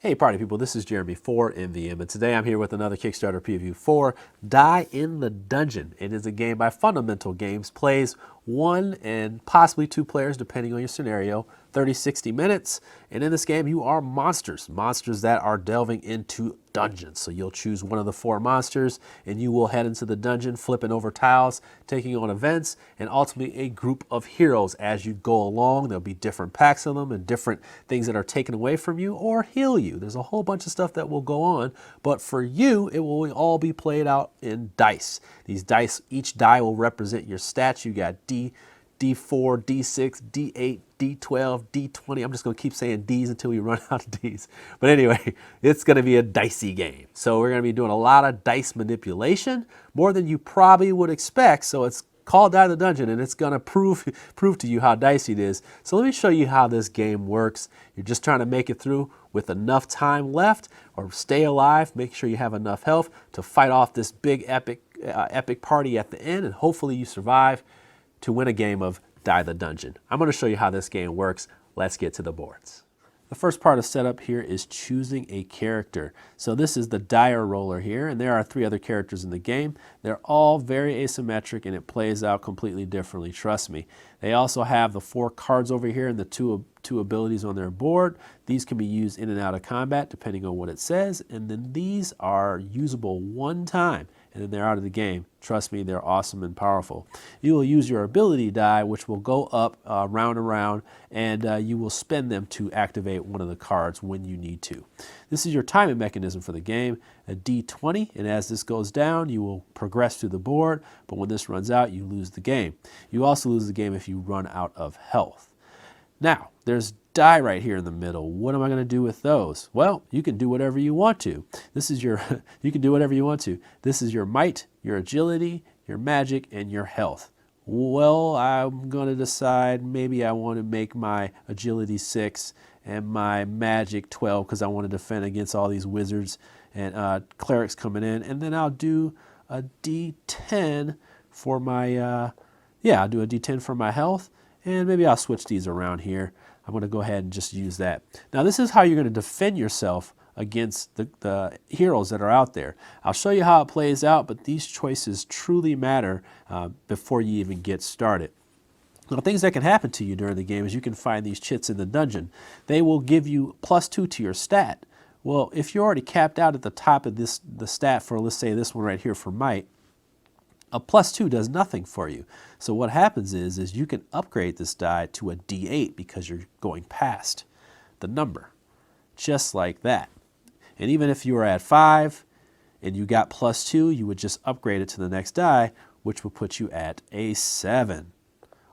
Hey party people, this is Jeremy for MVM, and today I'm here with another Kickstarter preview for Die in the Dungeon. It is a game by FunDaMental Games, plays 1 and possibly 2 players depending on your scenario, 30-60 minutes, and in this game you are monsters that are delving into dungeons. So you'll choose one of the 4 monsters and you will head into the dungeon, flipping over tiles, taking on events, and ultimately a group of heroes as you go along. There'll be different packs of them and different things that are taken away from you or heal you. There's a whole bunch of stuff that will go on, but for you, it will all be played out in dice. These dice, each die will represent your stats. You got D4, D6, D8, D12, D20. I'm just going to keep saying Ds until we run out of Ds. But anyway, it's going to be a dicey game. So we're going to be doing a lot of dice manipulation, more than you probably would expect. So it's called Die in the Dungeon, and it's going to prove to you how dicey it is. So let me show you how this game works. You're just trying to make it through with enough time left, or stay alive. Make sure you have enough health to fight off this big epic party at the end, and hopefully you survive to win a game of Die the Dungeon. I'm going to show you how this game works. Let's get to the boards. The first part of setup here is choosing a character. So this is the dire roller here, and there are 3 other characters in the game. They're all very asymmetric, and it plays out completely differently, trust me. They also have the 4 cards over here and the two abilities on their board. These can be used in and out of combat depending on what it says, and then these are usable one time, and then they're out of the game. Trust me, they're awesome and powerful. You will use your ability die, which will go up round and round, and you will spend them to activate one of the cards when you need to. This is your timing mechanism for the game, a D20, and as this goes down, you will progress through the board, but when this runs out, you lose the game. You also lose the game if you run out of health. Now, there's die right here in the middle. What am I going to do with those? Well, you can do whatever you want to. This is your, you can do whatever you want to. This is your might, your agility, your magic, and your health. Well, I'm going to decide maybe I want to make my agility 6 and my magic 12 because I want to defend against all these wizards and clerics coming in. And then I'll do a D10 for my, I'll do a D10 for my health. And maybe I'll switch these around here. I'm going to go ahead and just use that. Now this is how you're going to defend yourself against the heroes that are out there. I'll show you how it plays out, but these choices truly matter before you even get started. Now, things that can happen to you during the game is you can find these chits in the dungeon. They will give you +2 to your stat. Well, if you're already capped out at the top of the stat for, let's say, this one right here for might, a +2 does nothing for you. So what happens is you can upgrade this die to a D8 because you're going past the number, just like that. And even if you were at 5 and you got +2, you would just upgrade it to the next die, which would put you at a 7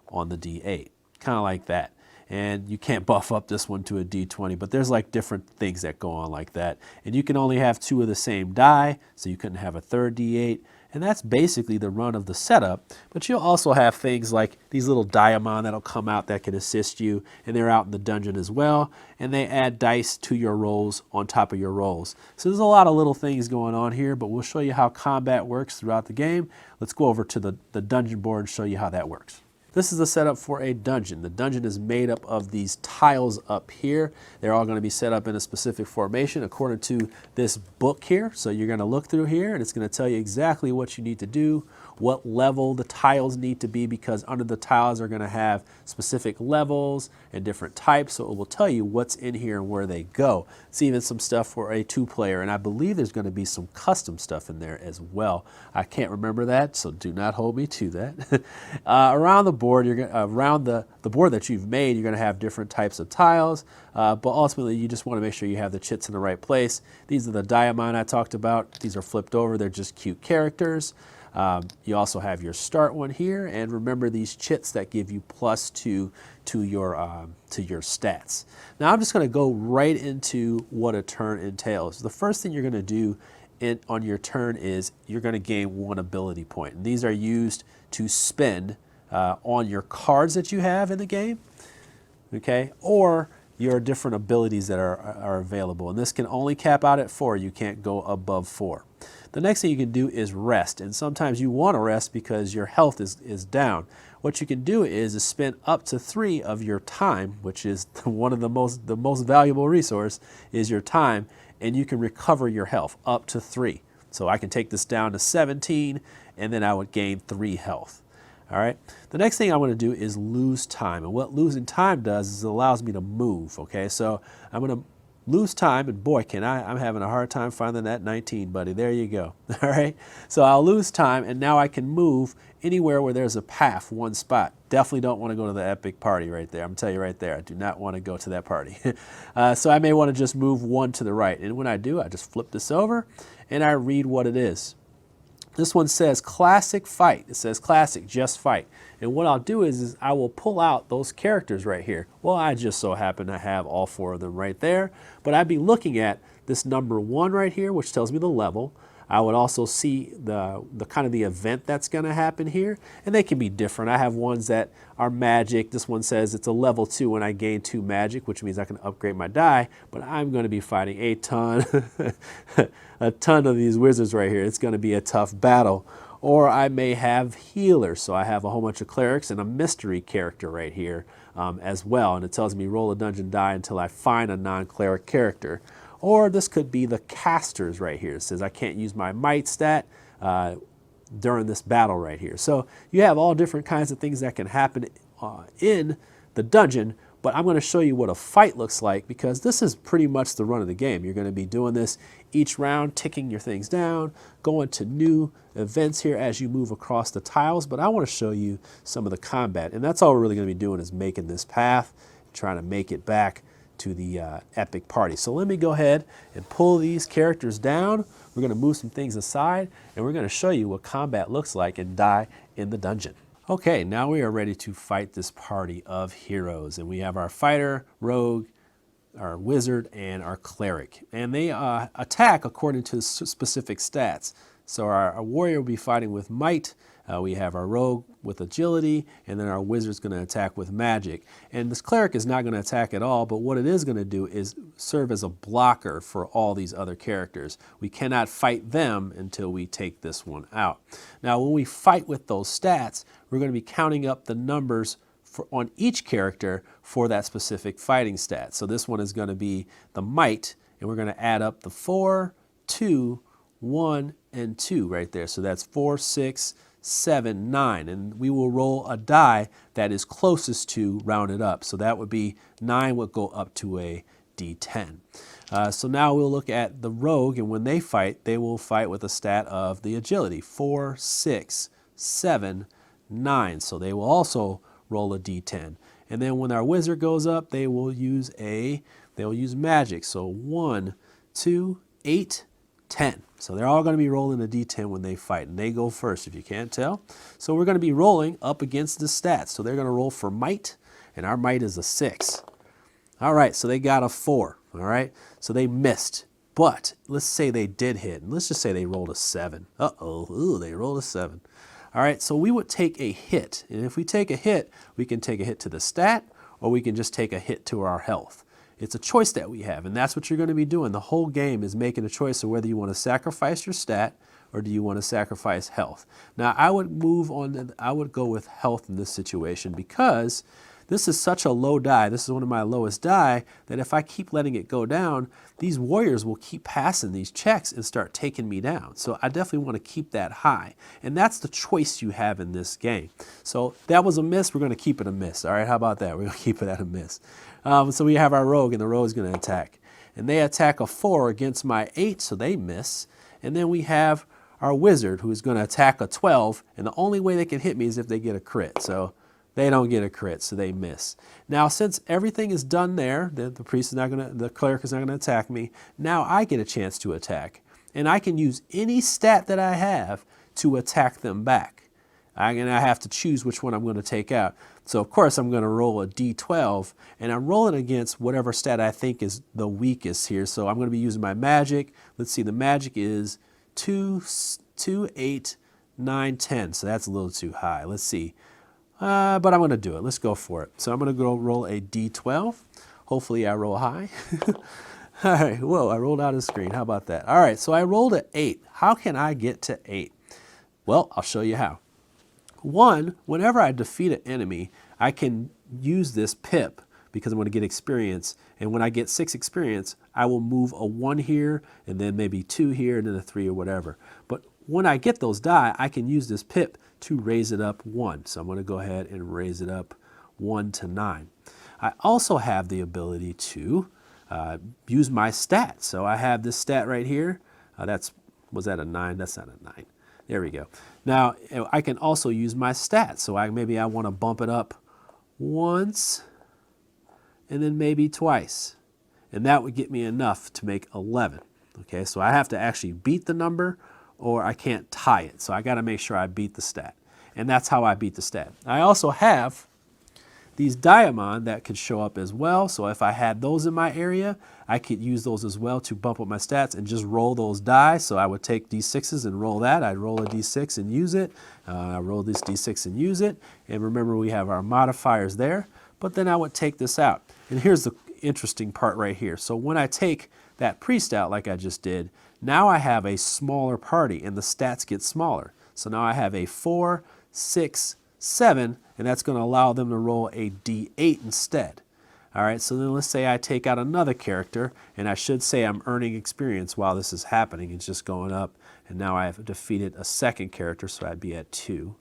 on the D8, kind of like that. And you can't buff up this one to a D20, but there's like different things that go on like that. And you can only have 2 of the same die, so you couldn't have a third D8. And that's basically the run of the setup. But you'll also have things like these little diamond that'll come out that can assist you, and they're out in the dungeon as well. And they add dice to your rolls on top of your rolls. So there's a lot of little things going on here, but we'll show you how combat works throughout the game. Let's go over to the dungeon board and show you how that works. This is the setup for a dungeon. The dungeon is made up of these tiles up here. They're all going to be set up in a specific formation according to this book here. So you're going to look through here and it's going to tell you exactly what you need to do, what level the tiles need to be, because under the tiles are going to have specific levels and different types. So it will tell you what's in here and where they go. It's even some stuff for a 2-player, and I believe there's going to be some custom stuff in there as well. I can't remember that, so do not hold me to that. Around the board, around the board that you've made, you're going to have different types of tiles, but ultimately you just want to make sure you have the chits in the right place. These are the diamond I talked about. These are flipped over. They're just cute characters. You also have your start one here, and remember these chits that give you +2 to your stats. Now I'm just going to go right into what a turn entails. The first thing you're going to do on your turn is you're going to gain 1 ability point, and these are used to spend on your cards that you have in the game, okay, or your different abilities that are available. And this can only cap out at 4. You can't go above 4. The next thing you can do is rest, and sometimes you want to rest because your health is down. What you can do is spend up to 3 of your time, which is one of the most valuable resource is your time, and you can recover your health up to 3. So I can take this down to 17, and then I would gain 3 health. All right. The next thing I want to do is lose time, and what losing time does is it allows me to move. Okay, so I'm going to lose time, and boy, I'm having a hard time finding that 19, buddy. There you go. All right. So I'll lose time, and now I can move anywhere where there's a path, one spot. Definitely don't want to go to the epic party right there. I'm going to tell you right there, I do not want to go to that party. So I may want to just move 1 to the right. And when I do, I just flip this over, and I read what it is. This one says classic fight. It says classic, just fight. And what I'll do is I will pull out those characters right here. Well, I just so happen to have all 4 of them right there. But I'd be looking at this number 1 right here, which tells me the level. I would also see the kind of the event that's going to happen here, and they can be different. I have ones that are magic. This one says it's a level 2 when I gain 2 magic, which means I can upgrade my die, but I'm going to be fighting a ton, a ton of these wizards right here. It's going to be a tough battle. Or I may have healers, so I have a whole bunch of clerics and a mystery character right here as well, and it tells me roll a dungeon die until I find a non-cleric character. Or this could be the casters right here. It says I can't use my might stat during this battle right here. So you have all different kinds of things that can happen in the dungeon, but I'm going to show you what a fight looks like because this is pretty much the run of the game. You're going to be doing this each round, ticking your things down, going to new events here as you move across the tiles, but I want to show you some of the combat, and that's all we're really going to be doing is making this path, trying to make it back to the epic party. So let me go ahead and pull these characters down. We're going to move some things aside, and we're going to show you what combat looks like and die in the dungeon. Okay, now we are ready to fight this party of heroes, and we have our fighter, rogue, our wizard, and our cleric, and they attack according to specific stats. So our warrior will be fighting with might. We have our rogue with agility, and then our wizard's going to attack with magic. And this cleric is not going to attack at all, but what it is going to do is serve as a blocker for all these other characters. We cannot fight them until we take this one out. Now, when we fight with those stats, we're going to be counting up the numbers on each character for that specific fighting stat. So this one is going to be the might, and we're going to add up the 4, 2, 1, and 2 right there. So that's 4, 6, 7, 9, and we will roll a die that is closest to rounded up. So that would be 9 would go up to a D10. So now we'll look at the rogue, and when they will fight with a stat of the agility, 4, 6, 7, 9. So they will also roll a D10. And then when our wizard goes up, they will use magic. So 1, 2, 8, 10. So they're all going to be rolling a D10 when they fight, and they go first if you can't tell. So we're going to be rolling up against the stats. So they're going to roll for might, and our might is a 6. All right, so they got a 4. All right, so they missed, but let's say they did hit, and let's just say they rolled a 7. Ooh, they rolled a 7. All right, so we would take a hit, and if we take a hit, we can take a hit to the stat, or we can just take a hit to our health. It's a choice that we have, and that's what you're going to be doing. The whole game is making a choice of whether you want to sacrifice your stat or do you want to sacrifice health. Now, I would go with health in this situation because this is such a low die. This is one of my lowest die that if I keep letting it go down, these warriors will keep passing these checks and start taking me down. So I definitely want to keep that high. And that's the choice you have in this game. So that was a miss. We're going to keep it a miss. All right, how about that? We're going to keep it at a miss. So we have our rogue, and the rogue is going to attack. And they attack a 4 against my 8, so they miss. And then we have our wizard, who is going to attack a 12, and the only way they can hit me is if they get a crit. So they don't get a crit, so they miss. Now, since everything is done there, the cleric is not going to attack me. Now I get a chance to attack, and I can use any stat that I have to attack them back. And I have to choose which one I'm going to take out. So of course I'm going to roll a D12, and I'm rolling against whatever stat I think is the weakest here. So I'm going to be using my magic. Let's see, the magic is 2, 8, 9, 10. So that's a little too high. Let's see. But I'm going to do it. Let's go for it. So I'm going to go roll a D12. Hopefully I roll high. All right, whoa, I rolled out of the screen. How about that? All right, so I rolled an 8. How can I get to 8? Well, I'll show you how. One, whenever I defeat an enemy, I can use this pip because I'm going to get experience. And when I get 6 experience, I will move a 1 here, and then maybe 2 here, and then a 3 or whatever. But when I get those die, I can use this pip to raise it up 1. So I'm going to go ahead and raise it up 1 to 9. I also have the ability to use my stat. So I have this stat right here. Was that a 9? That's not a 9. There we go. Now I can also use my stat. So maybe I want to bump it up once and then maybe twice. And that would get me enough to make 11. Okay, so I have to actually beat the number or I can't tie it. So I got to make sure I beat the stat. And that's how I beat the stat. I also have these diamond that could show up as well. So if I had those in my area, I could use those as well to bump up my stats and just roll those die. So I would take D6s and roll that. I'd roll a D6 and use it. I roll this D6 and use it. And remember, we have our modifiers there. But then I would take this out. And here's the interesting part right here. So when I take that priest out like I just did, now I have a smaller party and the stats get smaller. So now I have a 4, 6, 7, and that's going to allow them to roll a D8 instead. All right, so then let's say I take out another character, and I should say I'm earning experience while this is happening. It's just going up, and now I have defeated a second character, so I'd be at 2.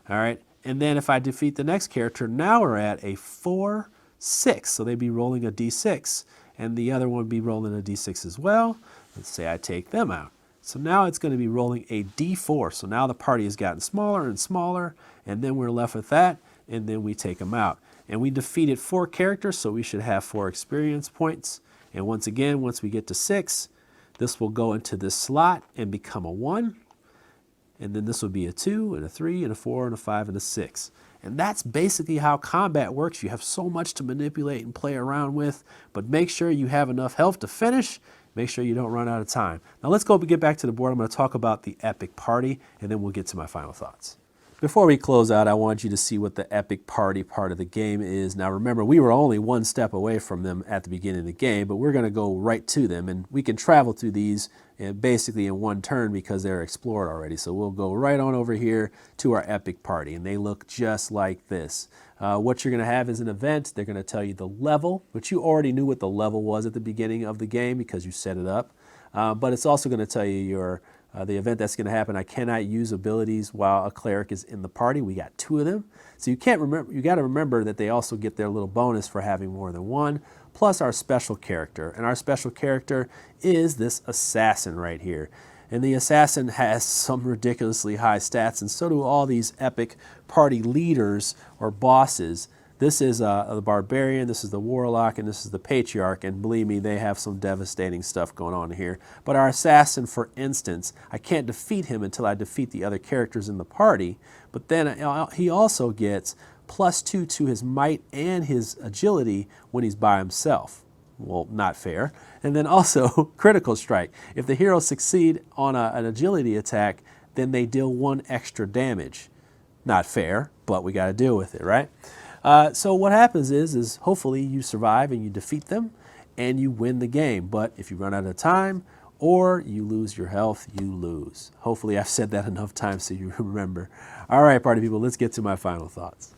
All right, and then if I defeat the next character, now we're at a 4, 6, so they'd be rolling a D6, and the other one would be rolling a D6 as well. Let's say I take them out. So now it's going to be rolling a D4. So now the party has gotten smaller and smaller, and then we're left with that, and then we take them out. And we defeated 4 characters, so we should have 4 experience points. And once again, once we get to 6, this will go into this slot and become a 1. And then this will be a 2, and a 3, and a 4, and a 5, and a 6. And that's basically how combat works. You have so much to manipulate and play around with, but make sure you have enough health to finish. Make sure you don't run out of time. Now let's get back to the board. I'm going to talk about the epic party, and then we'll get to my final thoughts. Before we close out, I want you to see what the epic party part of the game is. Now remember, we were only 1 step away from them at the beginning of the game, but we're going to go right to them, and we can travel through these basically in 1 turn because they're explored already. So we'll go right on over here to our epic party, and they look just like this. What you're going to have is an event. They're going to tell you the level, which you already knew what the level was at the beginning of the game because you set it up. But it's also going to tell you the event that's going to happen. I cannot use abilities while a cleric is in the party. We got 2 of them. So you got to remember that they also get their little bonus for having more than 1, plus our special character. And our special character is this assassin right here. And the assassin has some ridiculously high stats, and so do all these epic party leaders or bosses. This is the barbarian, this is the warlock, and this is the patriarch, and believe me, they have some devastating stuff going on here. But our assassin, for instance, I can't defeat him until I defeat the other characters in the party, but then he also gets +2 to his might and his agility when he's by himself. Well, not fair. And then also critical strike. If the heroes succeed on an agility attack, then they deal 1 extra damage. Not fair, but we got to deal with it, right? So what happens is hopefully you survive and you defeat them and you win the game. But if you run out of time or you lose your health, you lose. Hopefully I've said that enough times so you remember. All right, party people, let's get to my final thoughts.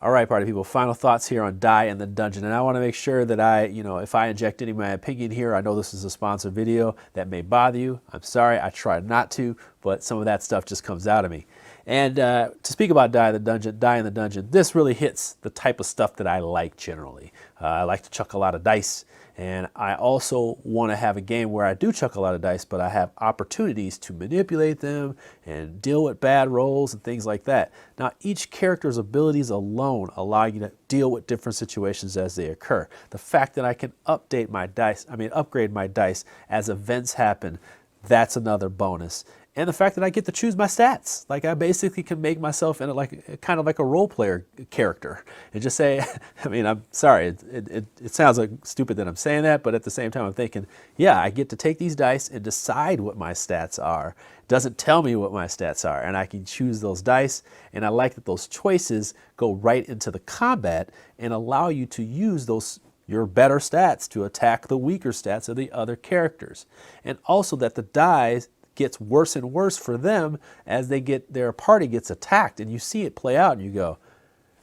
All right, party people, final thoughts here on Die in the Dungeon. And I want to make sure that if I inject any of my opinion here, I know this is a sponsored video that may bother you. I'm sorry, I try not to, but some of that stuff just comes out of me. And to speak about Die in the Dungeon, this really hits the type of stuff that I like generally. I like to chuck a lot of dice, and I also want to have a game where I do chuck a lot of dice, but I have opportunities to manipulate them and deal with bad rolls and things like that. Now, each character's abilities alone allow you to deal with different situations as they occur. The fact that I can upgrade my dice as events happen, that's another bonus. And the fact that I get to choose my stats. Like I basically can make myself into kind of like a role player character and just say, I'm sorry, it sounds like stupid that I'm saying that, but at the same time I'm thinking, yeah, I get to take these dice and decide what my stats are. It doesn't tell me what my stats are, and I can choose those dice, and I like that those choices go right into the combat and allow you to use those your better stats to attack the weaker stats of the other characters. And also that the die gets worse and worse for them as their party gets attacked, and you see it play out and you go,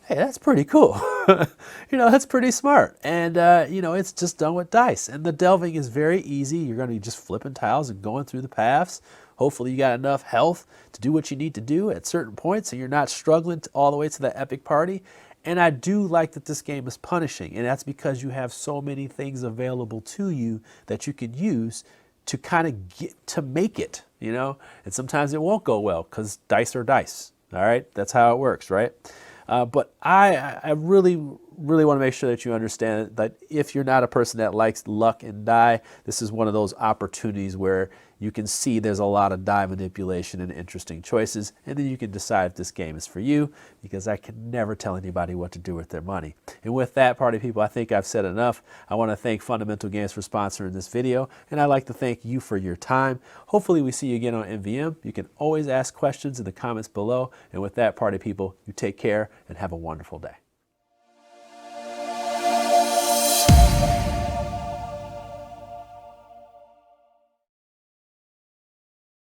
hey, that's pretty cool. That's pretty smart. And, it's just done with dice. And the delving is very easy. You're going to be just flipping tiles and going through the paths. Hopefully you got enough health to do what you need to do at certain points, and you're not struggling all the way to the epic party. And I do like that this game is punishing, and that's because you have so many things available to you that you can use to kind of get to make it, And sometimes it won't go well because dice are dice. All right, that's how it works, right? But I really want to make sure that you understand that if you're not a person that likes luck and die, this is one of those opportunities where you can see there's a lot of die manipulation and interesting choices, and then you can decide if this game is for you, because I can never tell anybody what to do with their money. And with that, party people, I think I've said enough. I want to thank FunDaMental Games for sponsoring this video, and I'd like to thank you for your time. Hopefully we see you again on MVM. You can always ask questions in the comments below. And with that, party people, you take care and have a wonderful day.